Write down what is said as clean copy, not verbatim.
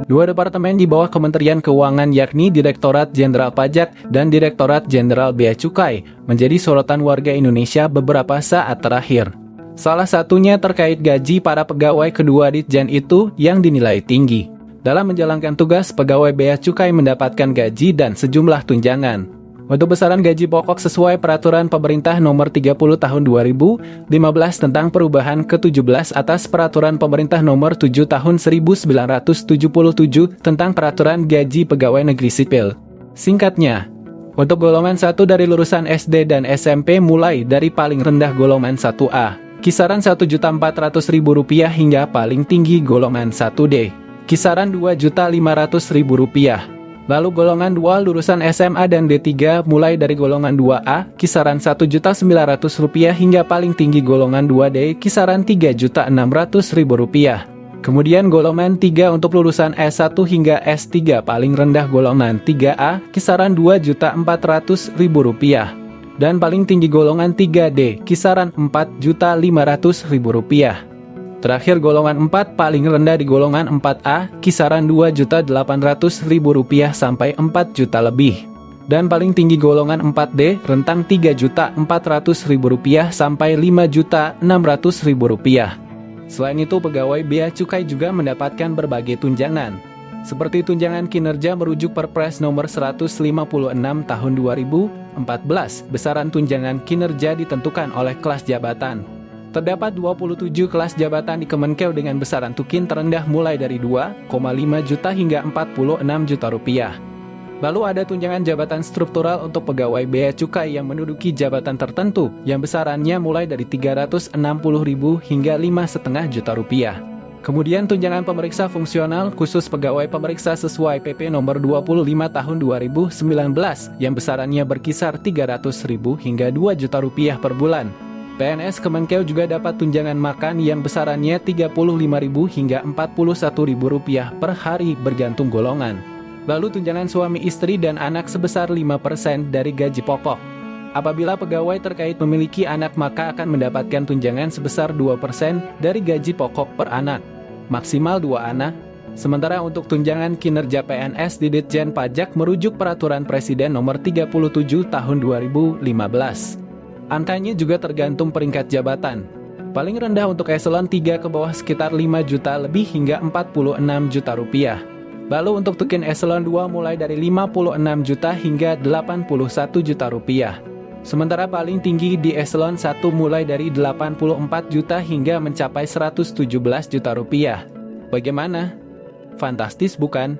Dua departemen di bawah Kementerian Keuangan yakni Direktorat Jenderal Pajak dan Direktorat Jenderal Bea Cukai menjadi sorotan warga Indonesia beberapa saat terakhir. Salah satunya terkait gaji para pegawai kedua Ditjen itu yang dinilai tinggi. Dalam menjalankan tugas, pegawai Bea Cukai mendapatkan gaji dan sejumlah tunjangan. Untuk besaran gaji pokok sesuai Peraturan Pemerintah Nomor 30 Tahun 2015 tentang perubahan ke-17 atas Peraturan Pemerintah Nomor 7 Tahun 1977 tentang Peraturan Gaji Pegawai Negeri Sipil. Singkatnya, untuk golongan 1 dari lulusan SD dan SMP mulai dari paling rendah golongan 1A, kisaran Rp1.400.000 hingga paling tinggi golongan 1D, kisaran Rp2.500.000. Lalu golongan 2 lulusan SMA dan D3 mulai dari golongan 2A, kisaran Rp1.900.000 hingga paling tinggi golongan 2D, kisaran Rp3.600.000. Kemudian golongan 3 untuk lulusan S1 hingga S3 paling rendah golongan 3A, kisaran Rp2.400.000. Dan paling tinggi golongan 3D, kisaran Rp4.500.000. Terakhir golongan 4 paling rendah di golongan 4A, kisaran Rp2.800.000 sampai Rp4 juta lebih. Dan paling tinggi golongan 4D, rentang Rp3.400.000 sampai Rp5.600.000. Selain itu, pegawai Bea Cukai juga mendapatkan berbagai tunjangan, seperti tunjangan kinerja merujuk Perpres Nomor 156 Tahun 2014, besaran tunjangan kinerja ditentukan oleh kelas jabatan. Terdapat 27 kelas jabatan di Kemenkeu dengan besaran tukin terendah mulai dari 2,5 juta hingga Rp46 juta. Lalu ada tunjangan jabatan struktural untuk pegawai Bea Cukai yang menduduki jabatan tertentu yang besarannya mulai dari Rp360.000 hingga Rp5,5 juta. Kemudian tunjangan pemeriksa fungsional khusus pegawai pemeriksa sesuai PP Nomor 25 Tahun 2019 yang besarannya berkisar Rp300.000 hingga Rp2 juta per bulan. PNS Kemenkeu juga dapat tunjangan makan yang besarannya Rp35.000 hingga Rp41.000 per hari bergantung golongan. Lalu tunjangan suami istri dan anak sebesar 5% dari gaji pokok. Apabila pegawai terkait memiliki anak maka akan mendapatkan tunjangan sebesar 2% dari gaji pokok per anak, maksimal 2 anak. Sementara untuk tunjangan kinerja PNS di Ditjen Pajak merujuk Peraturan Presiden Nomor 37 Tahun 2015. Angkanya juga tergantung peringkat jabatan. Paling rendah untuk eselon 3 ke bawah sekitar 5 juta lebih hingga Rp46 juta. Lalu untuk tukin eselon 2 mulai dari 56 juta hingga Rp81 juta. Sementara paling tinggi di eselon 1 mulai dari 84 juta hingga mencapai Rp117 juta. Bagaimana? Fantastis bukan?